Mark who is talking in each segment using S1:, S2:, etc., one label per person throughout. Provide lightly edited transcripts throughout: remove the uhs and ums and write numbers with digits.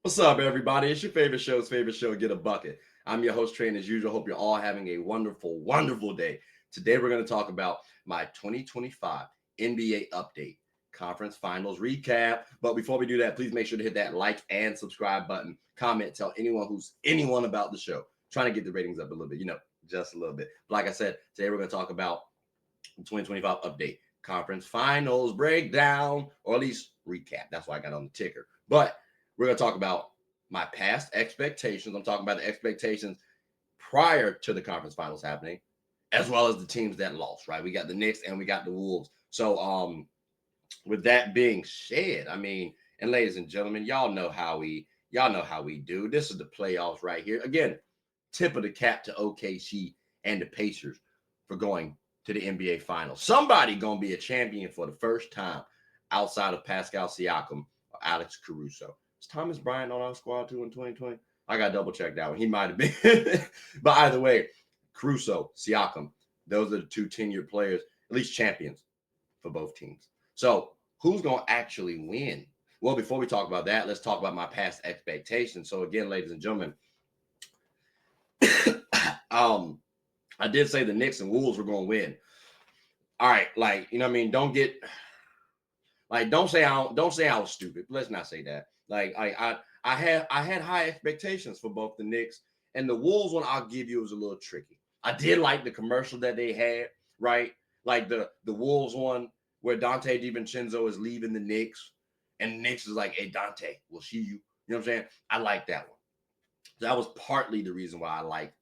S1: What's up, everybody? It's your favorite show, Get a Bucket. I'm your host, Train, as usual. Hope you're all having a wonderful, wonderful day. Today, we're going to talk about my 2025 NBA update, conference finals recap. But before we do that, please make sure to hit that like and subscribe button. Comment, tell anyone about the show. Trying to get the ratings up a little bit, just a little bit. But like I said, today we're going to talk about the 2025 update, conference finals breakdown, or at least recap. That's why I got on the ticker. But we're going to talk about my past expectations. I'm talking about the expectations prior to the conference finals happening, as well as the teams that lost, right? We got the Knicks and we got the Wolves. So with that being said, and ladies and gentlemen, y'all know how we do. This is the playoffs right here. Again, tip of the cap to OKC and the Pacers for going to the NBA Finals. Somebody gonna be a champion for the first time outside of Pascal Siakam or Alex Caruso. Is Thomas Bryant on our squad too in 2020? I got to double check that one. He might have been. But either way, Caruso, Siakam, those are the two tenured players, at least champions for both teams. So who's going to actually win? Well, before we talk about that, let's talk about my past expectations. So again, ladies and gentlemen, I did say the Knicks and Wolves were going to win. All right, don't say I was stupid. Let's not say that. I had high expectations for both the Knicks and the Wolves. One I'll give you was a little tricky. I did like the commercial that they had, right? Like the Wolves one where Dante DiVincenzo is leaving the Knicks, and the Knicks is like, "Hey Dante, we'll see you." You know what I'm saying? I like that one. That was partly the reason why I liked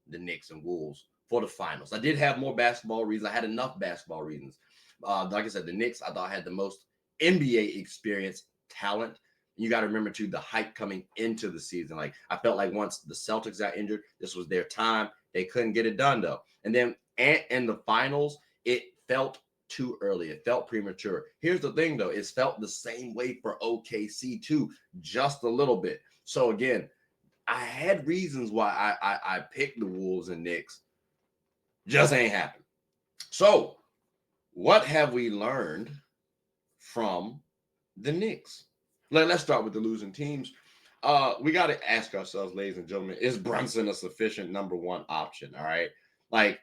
S1: the Knicks and Wolves for the finals. I did have more basketball reasons. I had enough basketball reasons. Like I said, the Knicks I thought had the most NBA experience, talent. You got to remember too the hype coming into the season. Like I felt like once the Celtics got injured, this was their time. They couldn't get it done though. And then in the finals, it felt too early. It felt premature. Here's the thing though, it's felt the same way for OKC too, just a little bit. So again, I had reasons why I picked the Wolves and Knicks. Just ain't happened. So what have we learned from the Knicks? Let's start with the losing teams. We got to ask ourselves, ladies and gentlemen, is Brunson a sufficient number one option? All right. Like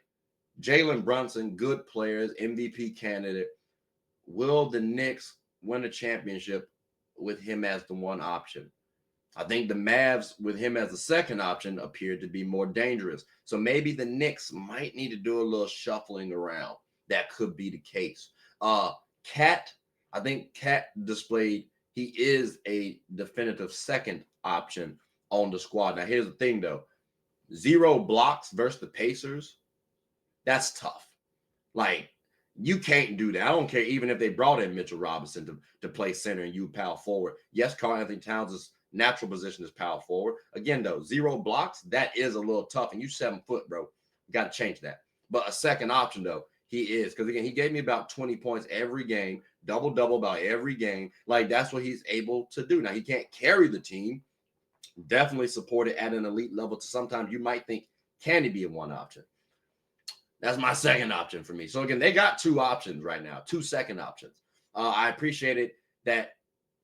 S1: Jalen Brunson, good players, MVP candidate. Will the Knicks win a championship with him as the one option? I think the Mavs, with him as the second option, appeared to be more dangerous. So maybe the Knicks might need to do a little shuffling around. That could be the case. Cat, I think Cat displayed he is a definitive second option on the squad. Now, here's the thing though, 0 blocks versus the Pacers, that's tough. Like, you can't do that. I don't care even if they brought in Mitchell Robinson to play center and you power forward. Yes, Karl-Anthony Towns' natural position is power forward. Again, though, 0 blocks, that is a little tough. And you 7 foot, bro. You got to change that. But a second option, though, he is. Because, again, he gave me about 20 points every game, double-double about every game. Like, that's what he's able to do. Now, he can't carry the team. Definitely support it at an elite level. To sometimes you might think, can he be a one option? That's my second option for me. So again, they got two options right now, two second options. I appreciated that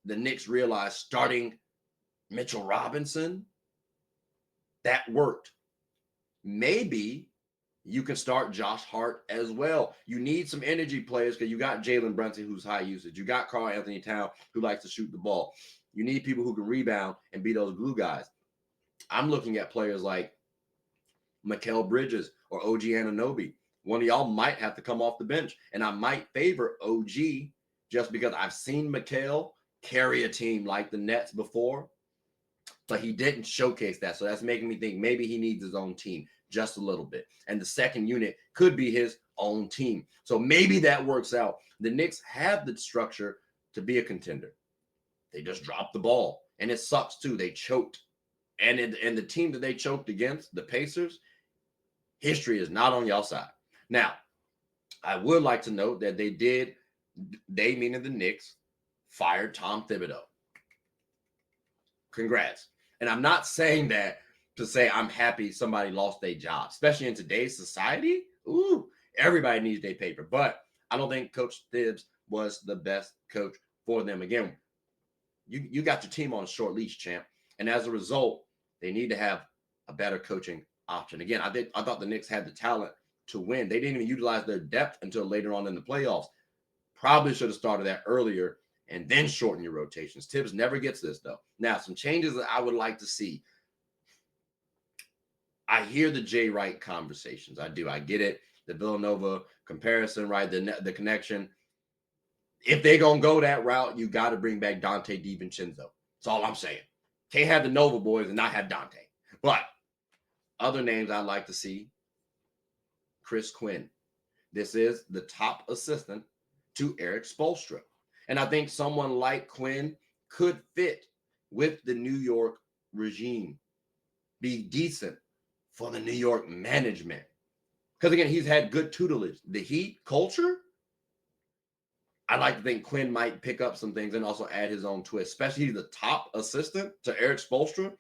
S1: the Knicks realized starting Mitchell Robinson, that worked. Maybe you can start Josh Hart as well. You need some energy players because you got Jalen Brunson, who's high usage. You got Karl-Anthony Towns, who likes to shoot the ball. You need people who can rebound and be those glue guys. I'm looking at players like Mikal Bridges or OG Anunoby. One of y'all might have to come off the bench. And I might favor OG just because I've seen Mikal carry a team like the Nets before, but he didn't showcase that. So that's making me think maybe he needs his own team just a little bit. And the second unit could be his own team. So maybe that works out. The Knicks have the structure to be a contender. They just dropped the ball. And it sucks too. They choked. And the team that they choked against, the Pacers, history is not on y'all side. Now, I would like to note that they meaning the Knicks, fired Tom Thibodeau. Congrats. And I'm not saying that to say I'm happy somebody lost their job, especially in today's society. Ooh, everybody needs their paper. But I don't think Coach Thibs was the best coach for them. Again, you got your team on a short leash, champ. And as a result, they need to have a better coaching option. Again, I thought the Knicks had the talent to win. They didn't even utilize their depth until later on in the playoffs. Probably should have started that earlier and then shorten your rotations. Tibbs never gets this, though. Now, some changes that I would like to see. I hear the Jay Wright conversations. I do. I get it. The Villanova comparison, right? The connection. If they're going to go that route, you got to bring back Dante DiVincenzo. That's all I'm saying. Can't have the Nova boys and not have Dante. But other names I'd like to see, Chris Quinn. This is the top assistant to Eric Spoelstra. And I think someone like Quinn could fit with the New York regime, be decent for the New York management. Because, again, he's had good tutelage. The Heat culture, I like to think Quinn might pick up some things and also add his own twist, especially he's the top assistant to Eric Spoelstra.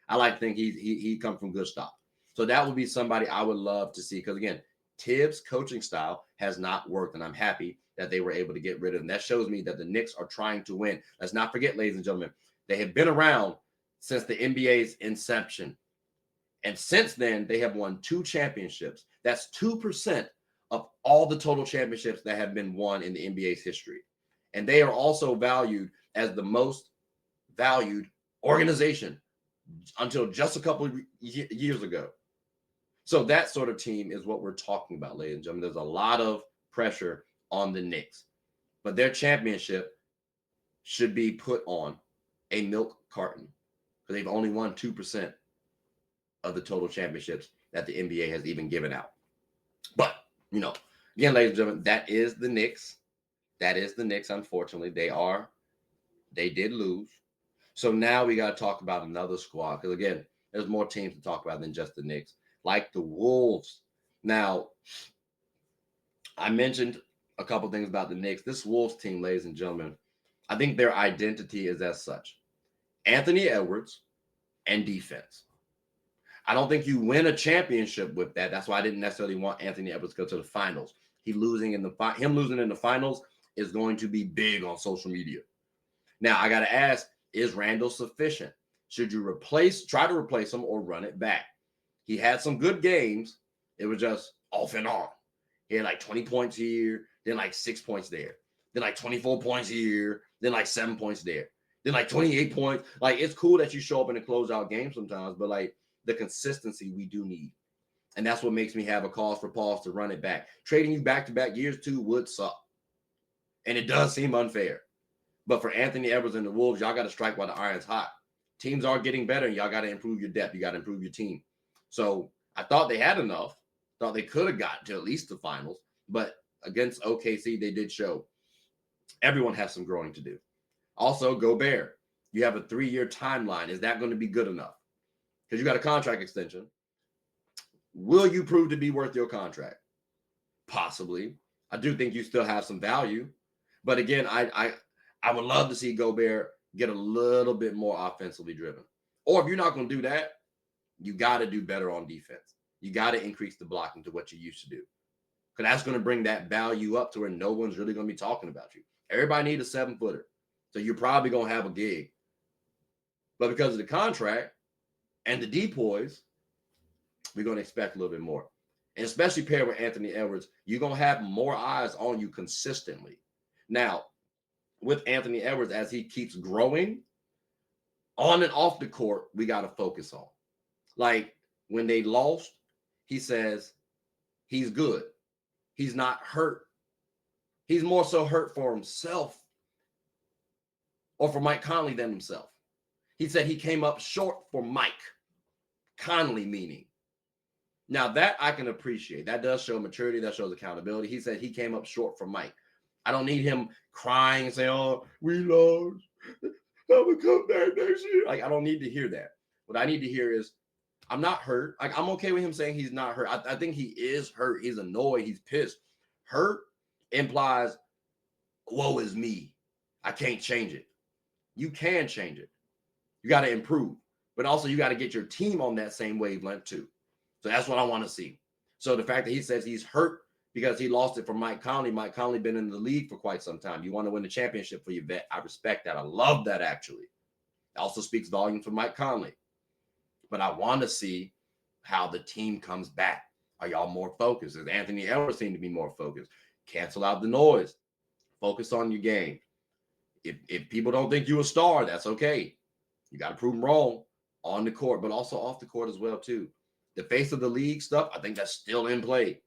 S1: I like to think he come from good stock. So that would be somebody I would love to see because, again, Tibbs' coaching style has not worked, and I'm happy that they were able to get rid of him. That shows me that the Knicks are trying to win. Let's not forget, ladies and gentlemen, they have been around since the NBA's inception. And since then, they have won 2 championships. That's 2% of all the total championships that have been won in the NBA's history. And they are also valued as the most valued organization until just a couple of years ago. So that sort of team is what we're talking about, ladies and gentlemen. There's a lot of pressure on the Knicks, but their championship should be put on a milk carton because they've only won 2% of the total championships that the NBA has even given out. But, again, ladies and gentlemen, that is the Knicks. That is the Knicks, unfortunately. They did lose. So now we got to talk about another squad because, again, there's more teams to talk about than just the Knicks, like the Wolves. Now, I mentioned a couple things about the Knicks. This Wolves team, ladies and gentlemen, I think their identity is as such. Anthony Edwards and defense. I don't think you win a championship with that. That's why I didn't necessarily want Anthony Edwards to go to the finals. Him losing in the finals is going to be big on social media. Now, I got to ask, is Randall sufficient? Should you try to replace him or run it back? He had some good games. It was just off and on. He had like 20 points here, then like 6 points there, then like 24 points here, then like 7 points there, then like 28 points. Like, it's cool that you show up in a closeout game sometimes, but like the consistency we do need. And that's what makes me have a cause for pause to run it back. Trading you back-to-back years too would suck. And it does seem unfair. But for Anthony Edwards and the Wolves, y'all got to strike while the iron's hot. Teams are getting better, and y'all got to improve your depth. You got to improve your team. So I thought they had enough. Thought they could have gotten to at least the finals. But against OKC, they did show everyone has some growing to do. Also, Gobert. You have a 3-year timeline. Is that going to be good enough? Because you got a contract extension. Will you prove to be worth your contract? Possibly. I do think you still have some value. But again, I would love to see Gobert get a little bit more offensively driven. Or if you're not going to do that, you got to do better on defense. You got to increase the blocking to what you used to do. Because that's going to bring that value up to where no one's really going to be talking about you. Everybody needs a 7-footer. So you're probably going to have a gig. But because of the contract and the depoys, we're going to expect a little bit more. And especially paired with Anthony Edwards, you're going to have more eyes on you consistently. Now, with Anthony Edwards, as he keeps growing, on and off the court, we got to focus on. Like, when they lost, he says he's good. He's not hurt. He's more so hurt for himself or for Mike Conley than himself. He said he came up short for Mike Conley, meaning. Now, that I can appreciate. That does show maturity. That shows accountability. He said he came up short for Mike. I don't need him crying and saying, oh, we lost. I'm going to come back next year. Like, I don't need to hear that. What I need to hear is, I'm not hurt. Like, I'm okay with him saying he's not hurt. I think he is hurt. He's annoyed. He's pissed. Hurt implies, woe is me. I can't change it. You can change it. You got to improve. But also, you got to get your team on that same wavelength, too. So that's what I want to see. So the fact that he says he's hurt because he lost it for Mike Conley. Mike Conley been in the league for quite some time. You want to win the championship for your vet. I respect that. I love that, actually. Also speaks volumes for Mike Conley. But I want to see how the team comes back. Are y'all more focused? Does Anthony Edwards seem to be more focused? Cancel out the noise. Focus on your game. If people don't think you're a star, that's okay. You got to prove them wrong on the court, but also off the court as well, too. The face of the league stuff, I think that's still in play.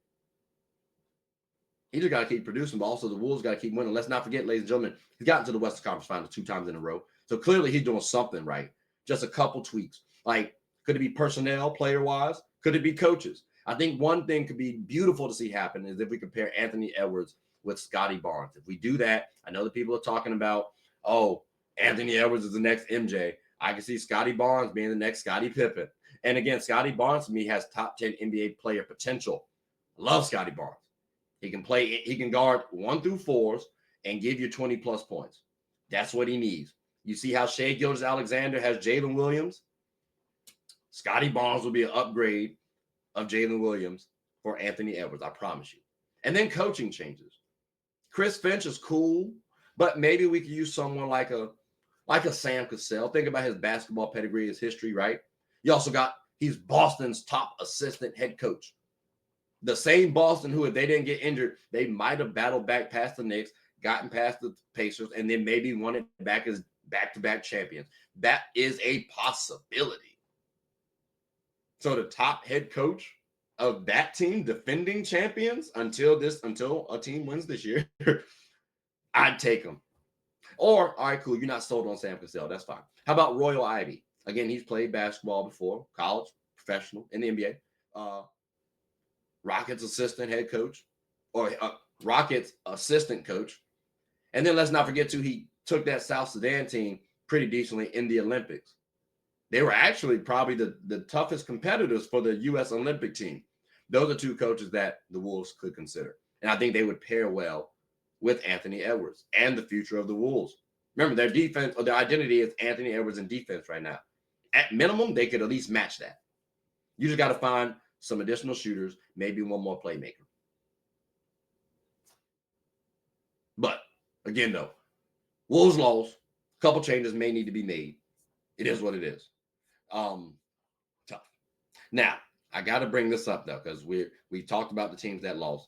S1: He just got to keep producing, but also the Wolves got to keep winning. Let's not forget, ladies and gentlemen, he's gotten to the Western Conference Finals 2 times in a row. So clearly he's doing something right. Just a couple tweaks. Like, could it be personnel, player-wise? Could it be coaches? I think one thing could be beautiful to see happen is if we compare Anthony Edwards with Scottie Barnes. If we do that, I know that people are talking about, oh, Anthony Edwards is the next MJ. I can see Scottie Barnes being the next Scottie Pippen. And again, Scottie Barnes to me has top 10 NBA player potential. Love Scottie Barnes. He can play, he can guard 1 through 4s and give you 20 plus points. That's what he needs. You see how Shai Gilgeous-Alexander has Jalen Williams? Scottie Barnes will be an upgrade of Jalen Williams for Anthony Edwards, I promise you. And then coaching changes. Chris Finch is cool, but maybe we could use someone like a Sam Cassell. Think about his basketball pedigree, his history, right? You also got, he's Boston's top assistant head coach. The same Boston who, if they didn't get injured, they might have battled back past the Knicks, gotten past the Pacers, and then maybe won it back as back-to-back champions. That is a possibility. So the top head coach of that team, defending champions until a team wins this year, I'd take him. Or, all right, cool, you're not sold on Sam Cassell. That's fine. How about Royal Ivey? Again, he's played basketball before, college, professional, in the NBA. Rockets assistant head coach, or Rockets assistant coach. And then let's not forget, too, he took that South Sudan team pretty decently in the Olympics. They were actually probably the toughest competitors for the U.S. Olympic team. Those are 2 coaches that the Wolves could consider. And I think they would pair well with Anthony Edwards and the future of the Wolves. Remember, their defense, or their identity is Anthony Edwards in defense right now. At minimum, they could at least match that. You just got to find some additional shooters, maybe one more playmaker. But again, though, Wolves lost. A couple changes may need to be made. It is what it is. Tough. Now, I got to bring this up, though, because we talked about the teams that lost.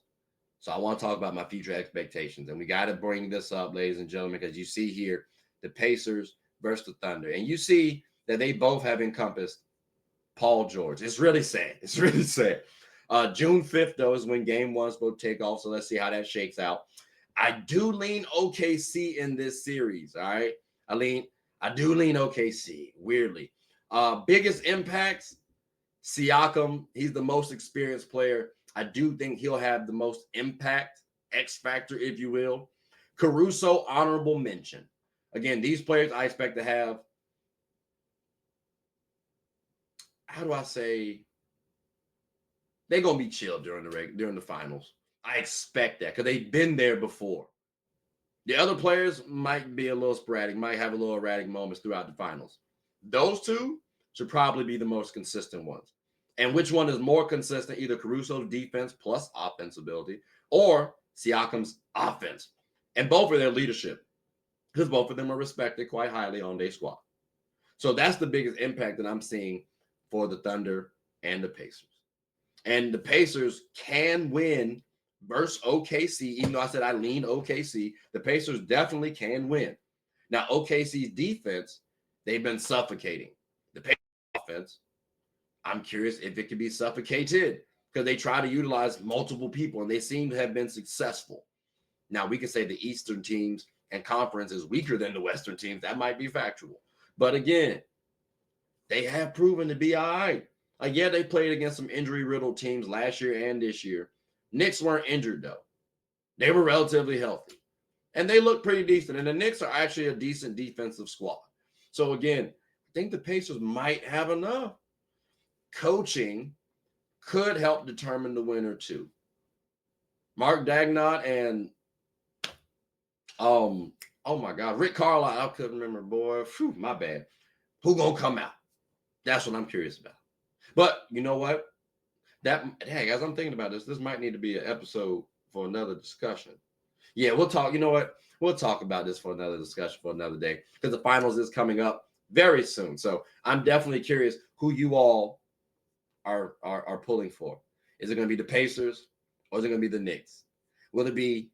S1: So I want to talk about my future expectations. And we got to bring this up, ladies and gentlemen, because you see here the Pacers versus the Thunder. And you see that they both have encompassed Paul George. It's really sad. It's really sad. June 5th, though, is when game 1 is supposed to take off. So let's see how that shakes out. I do lean OKC in this series, all right? I do lean OKC, weirdly. Biggest impacts, Siakam. He's the most experienced player. I do think he'll have the most impact, X factor, if you will. Caruso, honorable mention. Again, these players I expect to have, how do I say, they're going to be chill during the finals. I expect that because they've been there before. The other players might be a little sporadic, might have a little erratic moments throughout the finals. Those 2 should probably be the most consistent ones. And which one is more consistent? Either Caruso's defense plus offense ability or Siakam's offense. And both of their leadership, because both of them are respected quite highly on their squad. So that's the biggest impact that I'm seeing for the Thunder and the Pacers. And the Pacers can win versus OKC, even though I said I lean OKC. The Pacers definitely can win. Now, OKC's defense, they've been suffocating. The Pacers offense, I'm curious if it could be suffocated because they try to utilize multiple people and they seem to have been successful. Now, we can say the Eastern teams and conference is weaker than the Western teams. That might be factual. But again, they have proven to be all right. Yeah, they played against some injury-riddled teams last year and this year. Knicks weren't injured, though. They were relatively healthy. And they look pretty decent. And the Knicks are actually a decent defensive squad. So, again, I think the Pacers might have enough. Coaching could help determine the winner, too. Mark Dagnott and, oh, my God, Rick Carlisle. I couldn't remember, boy. Phew, my bad. Who gonna come out? That's what I'm curious about. But you know what? Hey, as I'm thinking about this might need to be an episode for another discussion. Yeah, we'll talk. You know what? We'll talk about this for another discussion for another day because the finals is coming up very soon. So I'm definitely curious who you all are pulling for. Is it going to be the Pacers or is it going to be the Knicks? Will it be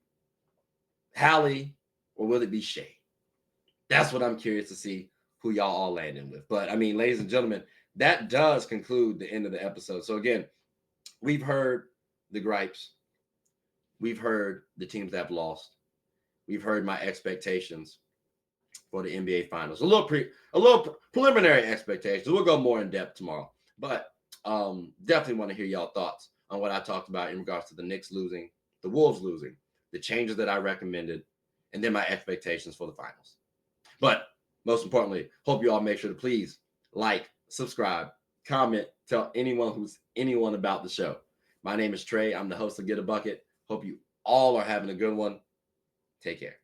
S1: Hallie or will it be Shea? That's what I'm curious to see who y'all all landing with. But I mean, ladies and gentlemen, that does conclude the end of the episode. So again, we've heard the gripes. We've heard the teams that have lost. We've heard my expectations for the NBA Finals. A little preliminary expectations. We'll go more in depth tomorrow. But definitely want to hear y'all thoughts on what I talked about in regards to the Knicks losing, the Wolves losing, the changes that I recommended, and then my expectations for the finals. But most importantly, hope you all make sure to please like, subscribe, comment, tell anyone about the show. My name is Trey. I'm the host of Get a Bucket. Hope you all are having a good one. Take care.